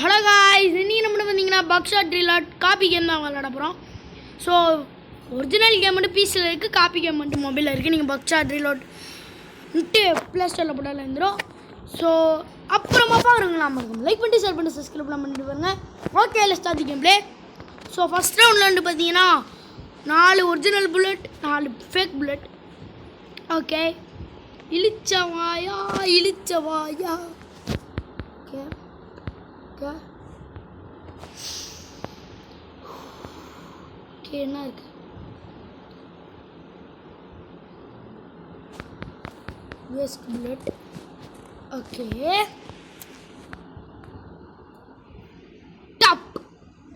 Hello guys, இன்னைக்கு நம்ம பார்த்தீங்கன்னா பக்ஷாட் ரிலாட் காப்பி கேம் தான் விளையாட போகிறோம். ஸோ ஒரிஜினல் கேம் மட்டும் பீஸில் இருக்குது, காப்பி கேம் மட்டும் மொபைலில் இருக்குது. நீங்கள் பக்ஷாட் ரிலாட் ப்ளே ஸ்டோரில் போட்டாலும் இருந்துடும். ஸோ அப்புறமா பாருங்களா, இருக்கும் லைக் பண்ணிட்டு ஷேர் பண்ணிட்டு சப்ஸ்கிரைப்லாம் பண்ணிட்டு பாருங்க. Okay, let's start the game play. So first ரவுண்டில் வந்து பார்த்தீங்கன்னா 4 original bullet, 4 fake bullet. Okay, இழிச்சவாயா ஓகே ஓகே ஓகே என்ன இருக்கு? Waste bullet. ஓகே, டாப்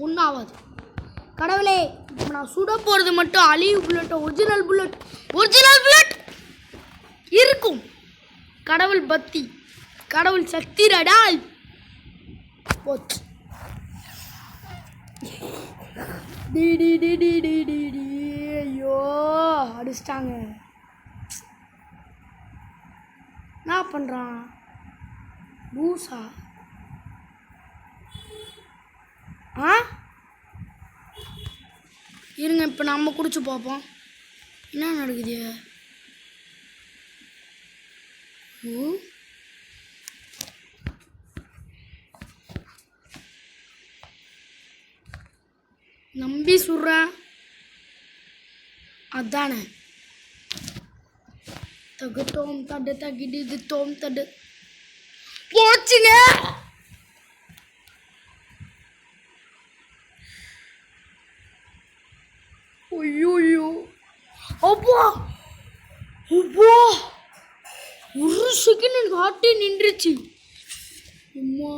ஒன்றாவது. கடவுளே, இப்போ நான் சுட போகிறது மட்டும் அழிவு புல்லட், ஒரிஜினல் புல்லட் இருக்கும். கடவுள் பக்தி, கடவுள் சக்தி ரடால் போச்சு. ஐயோ, அடிச்சிட்டாங்க. என்ன பண்ணுறான் பூசா? இருங்க, இப்போ நம்ம குடிச்சு பார்ப்போம் என்ன நடக்குது. நம்பி சொல்கிறேன், அதானே. தகுத்தோம் தடு தகிடு தோம் தடு போச்சுங்க. ஐயோ அப்பா அப்பா, ஒரு செகண்ட் எனக்கு ஹார்ட்டே நின்றுச்சு. அம்மா,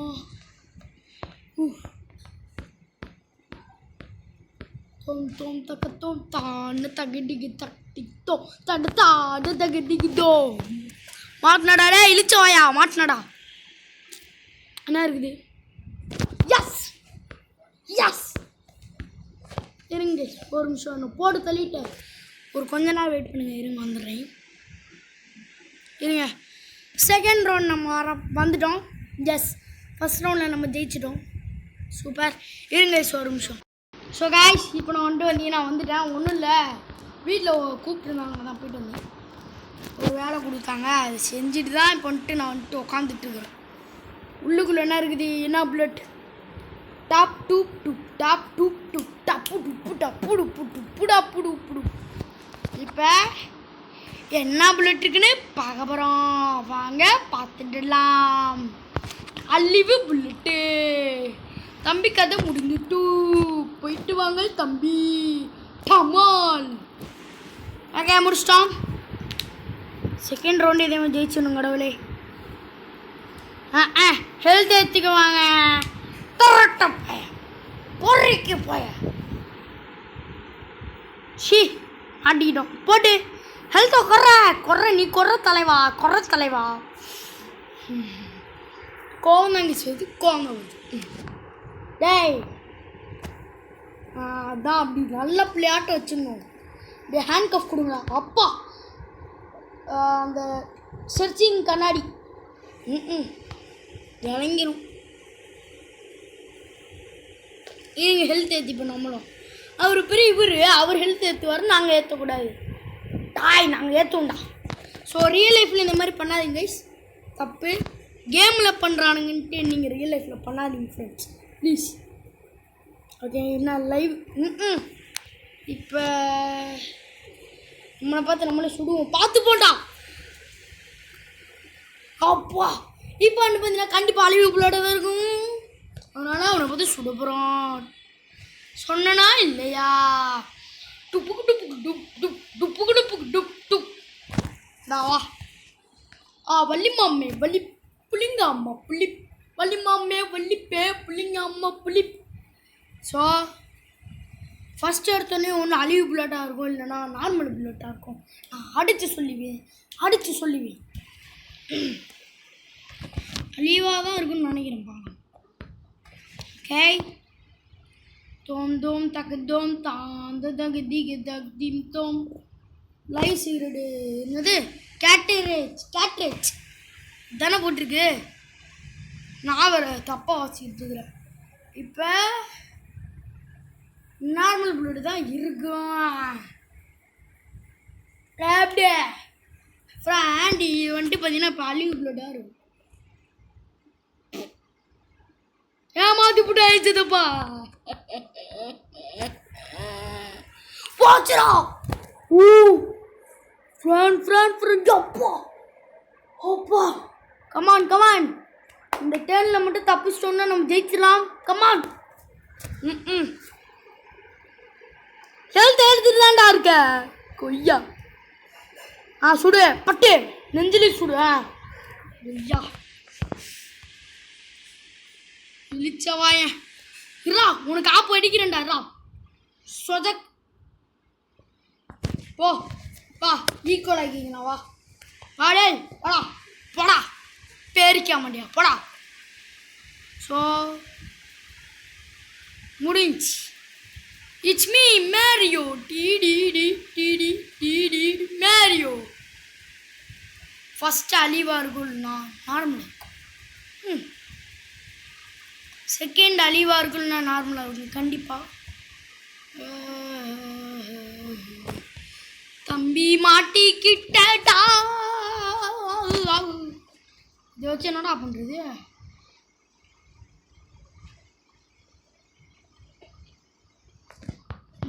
தோம் தக்கத்தோம் தான்னு தகடிக்கு தட்டித்தோ தடு தாடு தகடிக்குதோ. மாட்டினடா டே, இழிச்சவாயா மாட்டினடா. என்ன இருக்குது? Yes yes. இருங்க ஒரு நிமிஷம், ஒன்று போட்டு தள்ளிட்டு ஒரு கொஞ்ச நேரம் வெயிட் பண்ணுங்க. இருங்க, வந்துடுறேன். இருங்க, செகண்ட் ரவுண்ட் நம்ம வந்துட்டோம். எஸ், ஃபஸ்ட் ரவுண்டில் நம்ம ஜெயிச்சிட்டோம். சூப்பர். இருங்க ஒரு நிமிஷம். ஸோ காய்ஸ், இப்போ நான் வந்துட்டேன். ஒன்றும் இல்லை, வீட்டில் கூப்பிட்டுருந்தாங்க, தான் போயிட்டு வந்தேன். ஒரு வேலை கொடுத்தாங்க, அதை செஞ்சுட்டு தான் இப்போ நான் உட்காந்துட்ருக்குறேன். உள்ளுக்குள்ளே என்ன இருக்குது? என்ன புல்லட்? டாப் டூப் டுப் டாப் டூப் டுப் டப்பு டுப்பு டப்பு டுப்பு டுப்பு டப்பு டுப்பு. இப்போ என்ன புல்லட் இருக்குன்னு பார்க்க போகிறோம். வாங்க பார்த்துடலாம். அழிவு புல்லட்டு. தம்பி கதை முடிஞ்சுட்டு போயிட்டு வாங்க தம்பி. கமால். ஓகே, முடிச்சிட்டோம். செகண்ட் ரவுண்டு இதே மாதிரி ஜெயிச்சிடணும் கடவுளே. ஹெல்த் எடுத்துக்குவாங்க. பொறிக்கு போய ஷி ஆட்டிக்கிட்டோம். போட்டு ஹெல்த்தை குறை நீ குறை தலைவா. கோவம் தாங்கி செய்து கோவம் வருது. டேய், அதான் அப்படி நல்ல பிள்ளையாட்டம் வச்சுருந்தோம். இப்படி ஹேண்ட் கஃப் கொடுங்க அப்பா. அந்த சர்ச்சிங் கண்ணாடி இறங்கிடும். இவங்க ஹெல்த் ஏற்றிப்போம். நம்மளும் அவர் பெரிய அவர் ஹெல்த் ஏற்றுவார், நாங்கள் ஏற்றக்கூடாது. நாங்கள் ஏற்றுவோம்டா. ஸோ ரியல் லைஃப்பில் இந்த மாதிரி பண்ணாதீங்க கைஸ், தப்பு. கேமில் பண்ணுறானுங்கன்ட்டு நீங்கள் ரியல் லைஃப்பில் பண்ணாதீங்க ஃப்ரெண்ட்ஸ், ப்ளீஸ். ஓகே, என்ன லைவ். இப்போ நம்மளை பார்த்து நம்மளே சுடுவோம். பார்த்து போட்டா அப்பா. இப்போ வந்து பார்த்தீங்கன்னா கண்டிப்பாக அழிவு புள்ளோட தான் இருக்கும். அதனால் அவனை பார்த்து சுட போகிறான். சொன்னா இல்லையா? டுப்புக்கு டுப்புக்கு டுப் டுப் டுப்புக்கு டுப்புக்கு டுப் டுப். வா வள்ளி மாமே வள்ளி புளிங்க அம்மா புளி வள்ளி மாமே வள்ளிப்பே புளிங்க அம்மா புளி. ஸோ ஃபஸ்ட்டு எடுத்தோடனே ஒன்று அழிவு புல்லட்டாக இருக்கும், இல்லைனா நார்மல் புல்லட்டாக இருக்கும். நான் அடித்து சொல்லுவேன். அழிவாக தான் இருக்குன்னு நினைக்கிறேன். பாருங்க. ஓகே, தோம் தகுதோம் தாந்த தகுதிக தகுதிம் தோம். லைவ் சீரடு என்னது? கேட்ரேஜ் தானே போட்டிருக்கு. நான் வேறு தப்பாக வச்சுக்கிட்டு இருக்கிறேன். இப்போ நார்மல் ப்ளூட் தான் இருக்கும். அப்படியே ஃப்ராண்ட் இது வந்துட்டு பார்த்தீங்கன்னா இப்போ அழிவு ப்ளூட்டாக இருக்கும். ஏமாத்தி போட்டு ஆயிடுச்சுப்பா. போச்சுடா. ஊ ஃப்ராண்ட் அப்பா அப்பா. கமான் இந்த டேர்னில் மட்டும் தப்பிச்சிட்டோம்னா நம்ம ஜெயிச்சிடலாம். கமான். ஹெல்த் எடுத்துட்டு தான்டா இருக்க கொய்யா. சுடு பட்டு நெஞ்சிலே சுடு. கொய்யா இழிச்சவாய இரா உனக்கு ஆப்பு அடிக்கிறேன்டா. இரா சொதக் போ வா ஈக்குவல் ஆக்கிங்கண்ணா. வா வாடே போடா போடா பேரிக்க மாட்டியா போடா. ஸோ முடிஞ்சு. It's me Mario. டிடி மேரியோ. ஃபஸ்ட்டு அழிவாக இருக்கும்னா நார்மலாக இருக்கும். செகண்ட் அழிவாக இருக்கும்னா நார்மலாக இருக்கும் கண்டிப்பாக. தம்பி மாட்டிக்கிட்டா. இதை வச்சு என்னடா பண்ணுறது?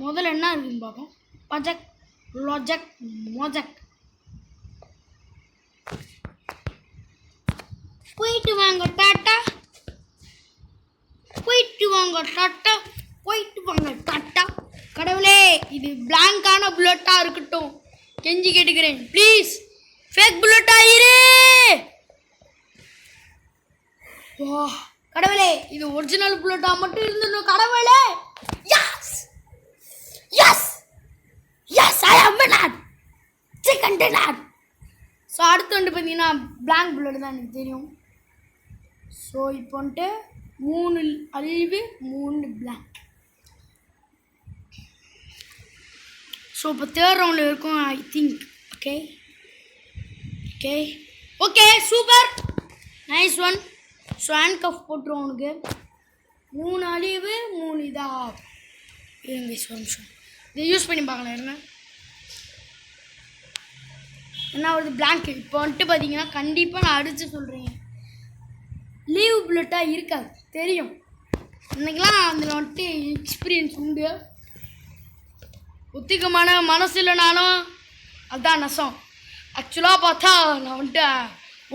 முதல்ல என்ன இருக்குன்னு பார்ப்போம். பஜக் லொஜக் மொஜக். போயிட்டு வாங்க டாட்டா. போயிட்டு வாங்க டாட்டா. கடவுளே இது பிளாங்கான புல்லட்டாக இருக்கட்டும் கெஞ்சி கேட்டுக்கிறேன் ப்ளீஸ். ஃபேக் புல்லட் ஆயிரு. வா கடவுளே இது ஒரிஜினல் புல்லட்டாக மட்டும் இருந்துடணும் கடவுளே. I am not chicken dinner. So அடுத்து வந்துட்டு பார்த்தீங்கன்னா பிளாங்க் புல்லட் தான் எனக்கு தெரியும். ஸோ இப்போ வந்துட்டு 3 அழிவு 3 பிளாங்க். ஸோ இப்போ தேர்ட் ரவுண்டில் இருக்கும் I think. Okay super nice one. So handcuff போட்டுருவோம் உனக்கு. 3 அழிவு 3 இதாக இருங்க. நிமிஷம் இதை யூஸ் பண்ணி பார்க்கலாம். என்ன வருது பிளாங்க். இப்போ வந்துட்டு பார்த்தீங்கன்னா கண்டிப்பாக நான் அடித்து சொல்கிறேன் லீவ் புல்லட்டாக இருக்காது தெரியும். இன்னைக்கெலாம் அதில் வந்துட்டு எக்ஸ்பீரியன்ஸ் உண்டு. ஒத்திகமான மனசு இல்லைனாலும் அதுதான் நஷ்டம். ஆக்சுவலாக பார்த்தா நான் வந்துட்டு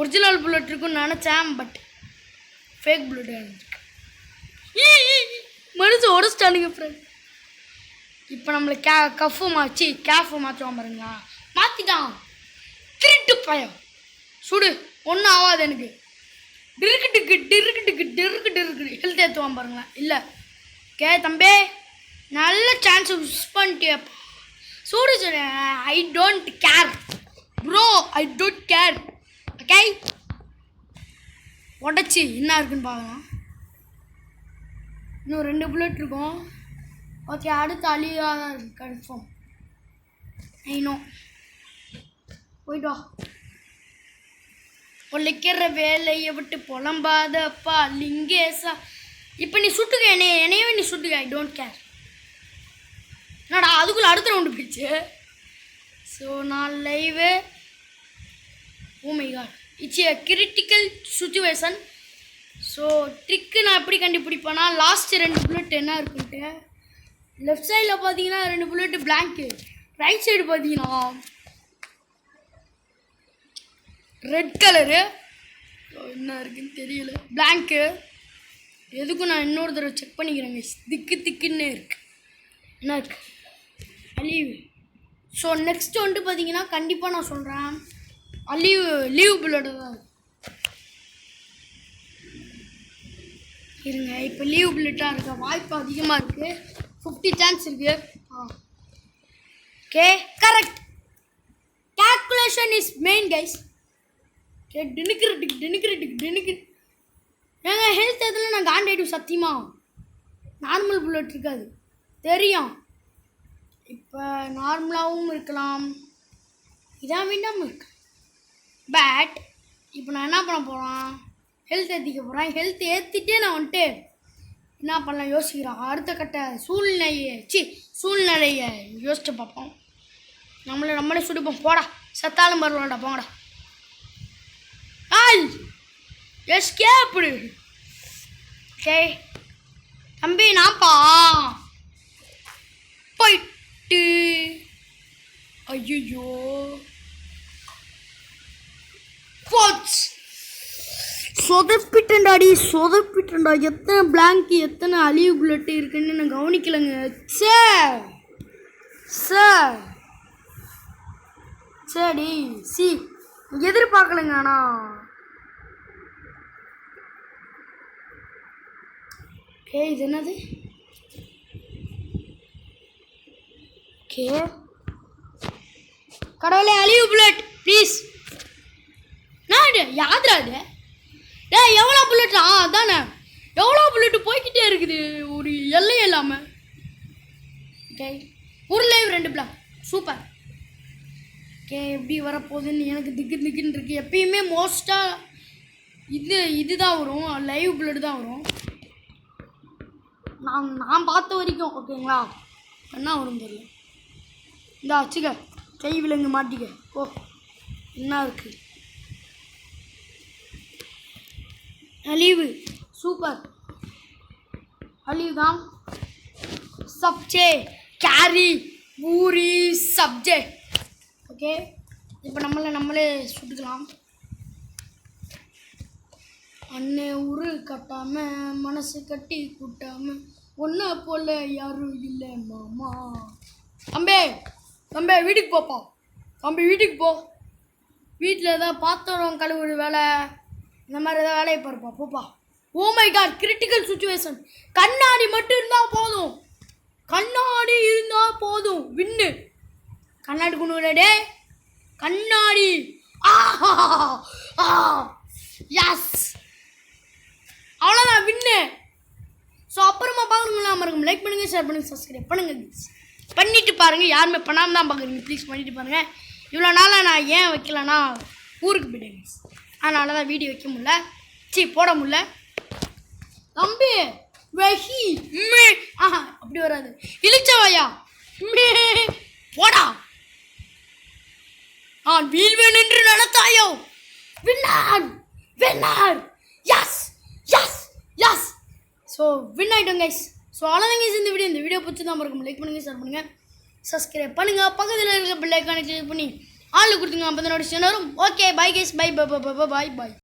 ஒரிஜினல் புல்லட் இருக்குன்னு நினச்சேன். பட் ஃபேக் புல்லட் இருந்துருக்கு. மனசு உடச்சிட்டானுங்க ஃப்ரெண்ட். இப்போ நம்மளை கஃபு மாற்றி கேஃபு மாற்றுவான் பாருங்களா. மாற்றிட்டான் திருட்டு பயம். சுடு ஒன்றும் ஆகாது எனக்கு. டிருக்கு ஹெல்த் ஏற்றுவான் பாருங்களேன். இல்லை தம்பி நல்ல சான்ஸ் மிஸ் பண்ணிட்டே. சூடு I don't care bro. Okay உடச்சி என்ன இருக்குன்னு பார்க்கலாம். இன்னும் 2 புல்லட் இருக்கும். ஓகே அடுத்து அழிவாக தான் இருக்கு கன்ஃபார்ம். ஐநோ போயிட்டு வா. பொழைக்கிற வேலையை விட்டு புலம்பாதப்பா லிங்கேசா. இப்போ நீ சுட்டுக்க என்னையவே நீ சுட்டுக்க. I don't care. என்னடா அதுக்குள்ளே அடுத்த ரவுண்டு போயிடுச்சு. ஸோ நான் live. Oh my god it's a critical situation. So trick நான் எப்படி கண்டுபிடிப்பேன்னா லாஸ்ட்டு 2 புல்லட் என்ன இருக்குன்ட்டு. லெஃப்ட் சைடில் பார்த்தீங்கன்னா 2 புல்லட்டு பிளாங்க்கு. ரைட் சைடு பார்த்தீங்கன்னா ரெட் கலரு என்ன இருக்குன்னு தெரியல பிளாங்க்கு. எதுக்கும் நான் இன்னொரு தடவை செக் பண்ணிக்கிறேங்க. திக்குன்னு இருக்கு. என்ன இருக்கு அழிவு. ஸோ நெக்ஸ்ட் வந்துட்டு பார்த்தீங்கன்னா கண்டிப்பாக நான் சொல்கிறேன் லீவ் புல்லட் தான் இருங்க. இப்போ லீவ் புல்லட்டாக இருக்க வாய்ப்பு அதிகமாக இருக்குது. 50 சான்ஸ் இருக்குது. Okay correct. Calculation is main guys. டினுக்கு ஏங்க ஹெல்த் எதில் நான் காண்டாயிடும் சத்தியமா. நார்மல் புல்லட் இருக்காது தெரியும். இப்போ நார்மலாகவும் இருக்கலாம் இதான் வேண்டாமல் இருக்கு. பட் இப்போ நான் என்ன பண்ண போகிறேன் ஹெல்த் ஏற்றிக்க போகிறேன். ஹெல்த் ஏற்றிட்டே நான் வந்துட்டு என்ன பண்ணலாம் யோசிக்கிறேன். அடுத்த கட்ட சூழ்நிலையை யோசிச்சு பார்ப்போம். நம்மளே சுடிப்போம். போடா சத்தாலும் பரவாயில்லடா போங்கடா. ஆய் எஸ்கேப்டு. ஓகே தம்பி நான்ப்பா போயிட்டு. ஐயோ போச்சு. சொதப்பிட்டேன்டாடி சொதப்பிட்டேன்டா. எத்தனை பிளாங்கு எத்தனை அழிவு புல்லட்டு இருக்குன்னு நான் கவனிக்கலைங்க. சரி எதிர்பார்க்கலைங்க. ஆனால் இது என்னது? கடவுளே அழிவு புல்லட் ப்ளீஸ். நான் யாதுரா அது? எவ்வளோ புல்லட்? அதானே எவ்வளோ புல்லட்டு போய்கிட்டே இருக்குது ஒரு எல்லை இல்லாமல். ஓகே ஒரு லைவ் 2 பிளாக் சூப்பர். ஓகே எப்படி வரப்போகுதுன்னு எனக்கு திக்குன்னு இருக்குது. எப்பயுமே மோஸ்ட்டாக இதுதான் வரும், லைவ் புல்லட் தான் வரும் நான் பார்த்த வரைக்கும். ஓகேங்களா என்ன வரும் தெரியல. இந்த வச்சுக்க கை விலங்கு மாட்டிக்க. ஓ என்ன இருக்குது? அழிவு சூப்பர். அழிவு தான் சப்ஜே கேரி பூரி சப்ஜே. ஓகே இப்போ நம்மளே சுட்டுக்கலாம். அண்ணே உரு கட்டாமல் மனசு கட்டி கூட்டாமல் ஒன்றை போல் யாரும் இல்லை மாமா. தம்பி வீட்டுக்கு போப்பா. தம்பி வீட்டுக்கு போ. வீட்டில் ஏதாவது பாத்திரம் கழுவுற வேலை இந்த மாதிரி ஏதாவது வேலையை பாருப்பா போப்பா. Oh my god critical situation. கண்ணாடி மட்டும் இருந்தால் போதும். கண்ணாடி இருந்தால் போதும். வின்னு கண்ணாடி கொண்டு டே கண்ணாடி. எஸ் அவ்வளோதான் வின்னு. ஸோ அப்புறமா பார்க்குறீங்களா மறக்கும் லைக் பண்ணுங்கள், ஷேர் பண்ணுங்கள், சப்ஸ்கிரைப் பண்ணுங்கள். பண்ணிவிட்டு பாருங்கள். யாருமே பண்ணாமல் தான் பார்க்குறீங்க. ப்ளீஸ் பண்ணிவிட்டு பாருங்கள். இவ்வளோ நாளாக நான் ஏன் வைக்கலன்னா ஊருக்கு போயிட்டேங்க. அதனால தான் வீடியோ வைக்க முடியல. போட முடியல. தம்பி வெஹி மே அப்படி வராது. இழிச்சவாயா மே போடா. வீழ்வேன் என்று நினைத்தாயோ. Winner yes. ஸோ வின் ஆகிட்டோம் கைஸ். ஸோ அவ்வளோதாங்க இந்த வீடியோ பிடிச்சிருந்தா இருக்கும். லைக் பண்ணுங்கள், ஷேர் பண்ணுங்கள், சப்ஸ்கிரைப் பண்ணுங்கள். பக்கத்தில் இருக்க பெல் ஐக்கானை கிளிக் பண்ணி ஆளு கொடுத்துங்க. அப்போ தான் நோட்டிஃபிகேஷன் வரும். Okay bye guys. பை.